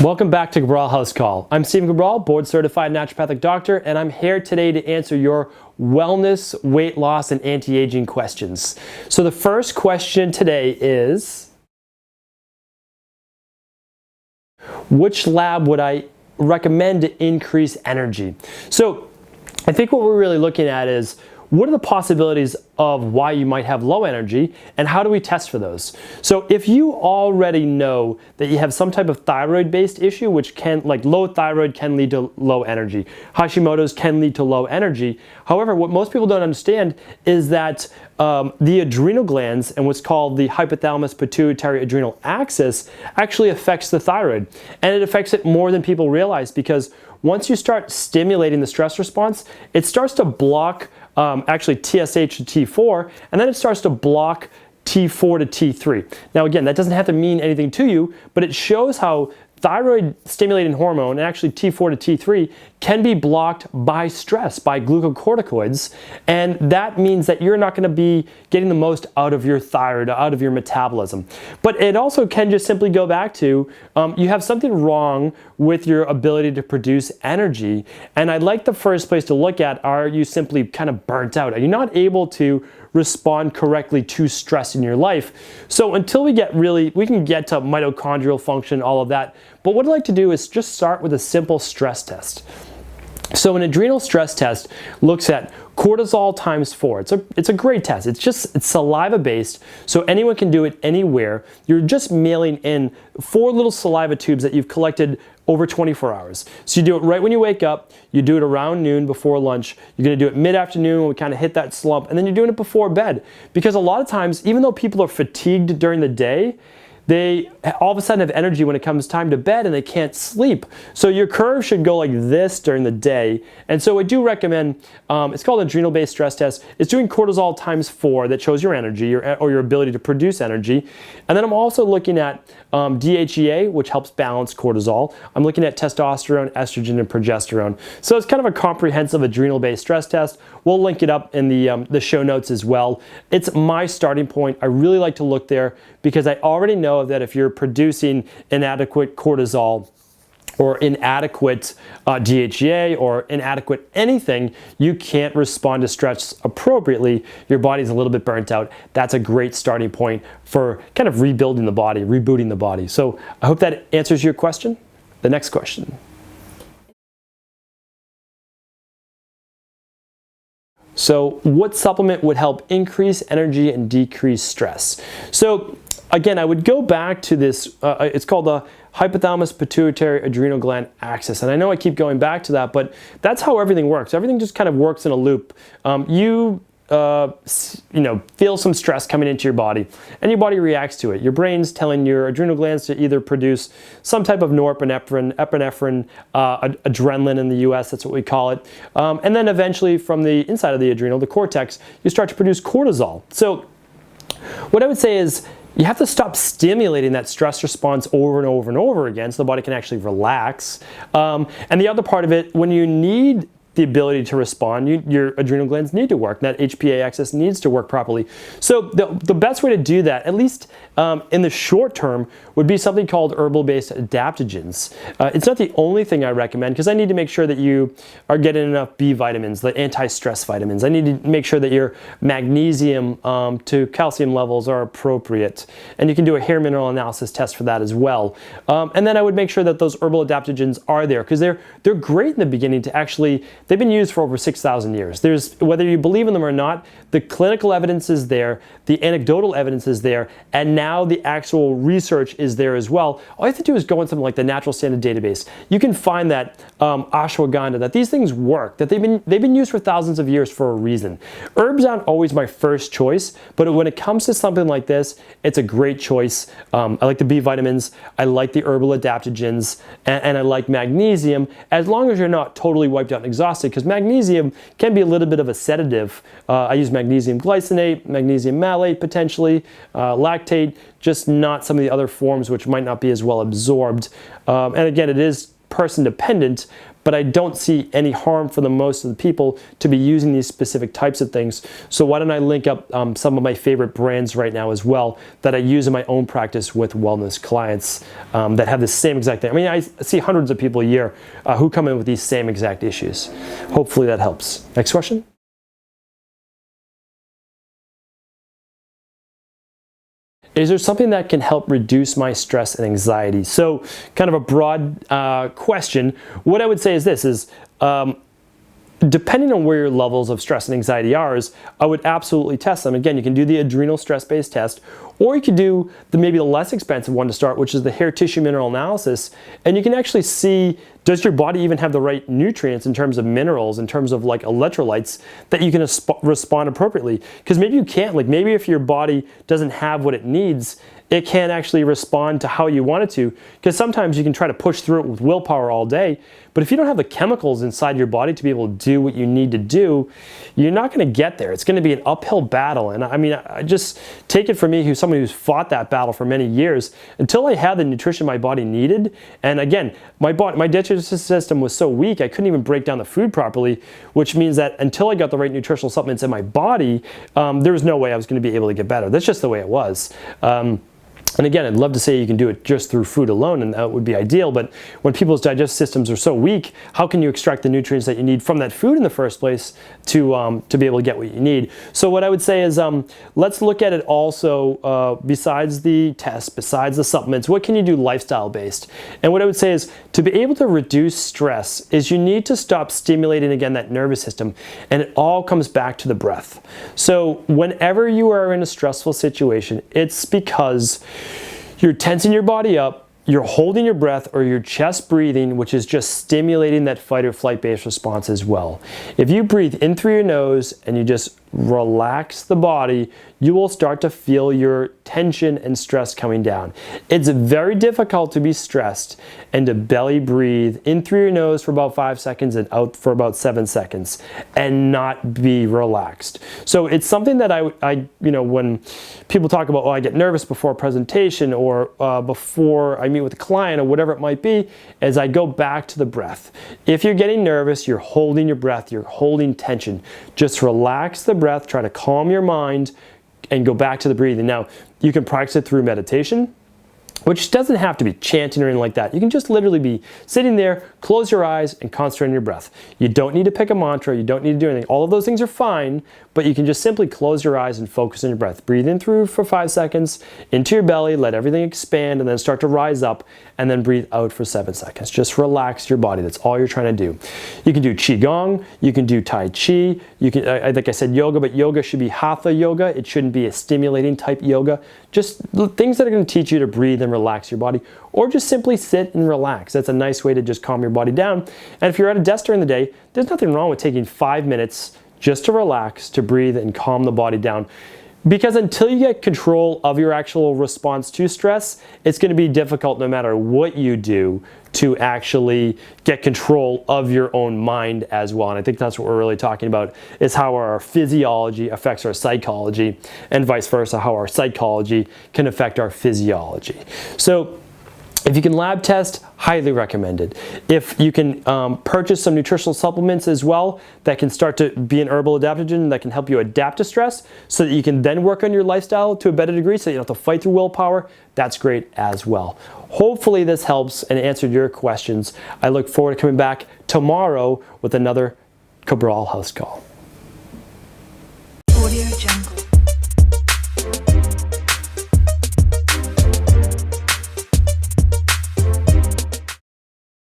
Welcome back to Cabral HouseCall. I'm Stephen Cabral, board-certified naturopathic doctor, and I'm here today to answer your wellness, weight loss, and anti-aging questions. So the first question today is, which lab would I recommend to increase energy? So I think what we're really looking at is, what are the possibilities of why you might have low energy, and how do we test for those? So if you already know that you have some type of thyroid-based issue, which can, like low thyroid can lead to low energy. Hashimoto's can lead to low energy. However, what most people don't understand is that the adrenal glands and what's called the hypothalamus pituitary adrenal axis actually affects the thyroid. And it affects it more than people realize, because once you start stimulating the stress response, it starts to block actually TSH to T4, and then it starts to block T4 to T3. Now again, that doesn't have to mean anything to you, but it shows how thyroid stimulating hormone, and actually T4 to T3, can be blocked by stress, by glucocorticoids, and that means that you're not going to be getting the most out of your thyroid, out of your metabolism. But it also can just simply go back to you have something wrong with your ability to produce energy, and I'd like the first place to look at, are you simply kind of burnt out? Are you not able to respond correctly to stress in your life? So until we can get to mitochondrial function, all of that, but what I'd like to do is just start with a simple stress test. So an adrenal stress test looks at cortisol times 4. It's a great test. It's saliva based, so anyone can do it anywhere. You're just mailing in 4 little saliva tubes that you've collected over 24 hours. So you do it right when you wake up, you do it around noon before lunch, you're gonna do it mid-afternoon when we kind of hit that slump, and then you're doing it before bed. Because a lot of times, even though people are fatigued during the day, they all of a sudden have energy when it comes time to bed and they can't sleep. So your curve should go like this during the day. And so I do recommend, it's called an adrenal-based stress test. It's doing cortisol times 4 that shows your energy or your ability to produce energy. And then I'm also looking at DHEA, which helps balance cortisol. I'm looking at testosterone, estrogen, and progesterone. So it's kind of a comprehensive adrenal-based stress test. We'll link it up in the show notes as well. It's my starting point. I really like to look there because I already know that if you're producing inadequate cortisol or inadequate DHEA or inadequate anything, you can't respond to stress appropriately. Your body's a little bit burnt out. That's a great starting point for kind of rebuilding the body, rebooting the body. So I hope that answers your question. The next question. So what supplement would help increase energy and decrease stress? So again, I would go back to this, it's called the hypothalamus pituitary adrenal gland axis. And I know I keep going back to that, but that's how everything works. Everything just kind of works in a loop. You feel some stress coming into your body, and your body reacts to it. Your brain's telling your adrenal glands to either produce some type of norepinephrine, epinephrine, adrenaline in the US, that's what we call it. And then eventually from the inside of the adrenal, the cortex, you start to produce cortisol. So what I would say is, you have to stop stimulating that stress response over and over and over again so the body can actually relax. And the other part of it, when you need the ability to respond, your adrenal glands need to work. That HPA axis needs to work properly. So the best way to do that, at least in the short term, would be something called herbal-based adaptogens. It's not the only thing I recommend, because I need to make sure that you are getting enough B vitamins, the anti-stress vitamins. I need to make sure that your magnesium to calcium levels are appropriate. And you can do a hair mineral analysis test for that as well. And then I would make sure that those herbal adaptogens are there, because they're great in the beginning to actually, they've been used for over 6,000 years. Whether you believe in them or not, the clinical evidence is there, the anecdotal evidence is there, and now the actual research is there as well. All you have to do is go in something like the Natural Standard Database. You can find that ashwagandha, that these things work, that they've been used for thousands of years for a reason. Herbs aren't always my first choice, but when it comes to something like this, it's a great choice. I like the B vitamins, I like the herbal adaptogens, and I like magnesium, as long as you're not totally wiped out and exhausted, because magnesium can be a little bit of a sedative. I use magnesium glycinate, magnesium malate potentially, lactate, just not some of the other forms which might not be as well absorbed. And again, it is person dependent, but I don't see any harm for the most of the people to be using these specific types of things. So why don't I link up some of my favorite brands right now as well that I use in my own practice with wellness clients that have the same exact thing. I mean, I see hundreds of people a year who come in with these same exact issues. Hopefully that helps. Next question. Is there something that can help reduce my stress and anxiety? So kind of a broad question. What I would say is this, is depending on where your levels of stress and anxiety are, I would absolutely test them. Again, you can do the Adrenal Stress Test, or you could do maybe the less expensive one to start, which is the hair tissue mineral analysis. And you can actually see, does your body even have the right nutrients in terms of minerals, in terms of like electrolytes, that you can respond appropriately? Because maybe you can't, like maybe if your body doesn't have what it needs, it can't actually respond to how you want it to. Because sometimes you can try to push through it with willpower all day, but if you don't have the chemicals inside your body to be able to do what you need to do, you're not going to get there. It's going to be an uphill battle. And I mean, I just take it from me, who's someone who's fought that battle for many years, until I had the nutrition my body needed. And again, my digestive system was so weak, I couldn't even break down the food properly, which means that until I got the right nutritional supplements in my body, there was no way I was going to be able to get better. That's just the way it was. And again, I'd love to say you can do it just through food alone, and that would be ideal, but when people's digestive systems are so weak, how can you extract the nutrients that you need from that food in the first place to be able to get what you need? So what I would say is, let's look at it also, besides the test, besides the supplements, what can you do lifestyle-based? And what I would say is, to be able to reduce stress, is you need to stop stimulating, again, that nervous system, and it all comes back to the breath. So whenever you are in a stressful situation, it's because you're tensing your body up, you're holding your breath, or you're chest breathing, which is just stimulating that fight or flight based response as well. If you breathe in through your nose and you just relax the body, you will start to feel your tension and stress coming down. It's very difficult to be stressed and to belly breathe in through your nose for about 5 seconds and out for about 7 seconds and not be relaxed. So it's something that I when people talk about, oh, I get nervous before a presentation or before I meet with a client or whatever it might be, as I go back to the breath. If you're getting nervous, you're holding your breath, you're holding tension. Just relax the breath, try to calm your mind, and go back to the breathing. Now, you can practice it through meditation, which doesn't have to be chanting or anything like that. You can just literally be sitting there, close your eyes, and concentrate on your breath. You don't need to pick a mantra, you don't need to do anything. All of those things are fine, but you can just simply close your eyes and focus on your breath. Breathe in through for 5 seconds, into your belly, let everything expand, and then start to rise up, and then breathe out for 7 seconds. Just relax your body, that's all you're trying to do. You can do Qigong, you can do Tai Chi, you can, like I said, yoga, but yoga should be Hatha yoga. It shouldn't be a stimulating type yoga. Just things that are going to teach you to breathe and relax your body, or just simply sit and relax. That's a nice way to just calm your body down. And if you're at a desk during the day, there's nothing wrong with taking 5 minutes just to relax, to breathe and calm the body down. Because until you get control of your actual response to stress, it's going to be difficult no matter what you do to actually get control of your own mind as well. And I think that's what we're really talking about, is how our physiology affects our psychology, and vice versa, how our psychology can affect our physiology. So if you can lab test, highly recommended. If you can purchase some nutritional supplements as well that can start to be an herbal adaptogen that can help you adapt to stress so that you can then work on your lifestyle to a better degree so you don't have to fight through willpower, that's great as well. Hopefully this helps and answered your questions. I look forward to coming back tomorrow with another Cabral House Call. Audio Jungle.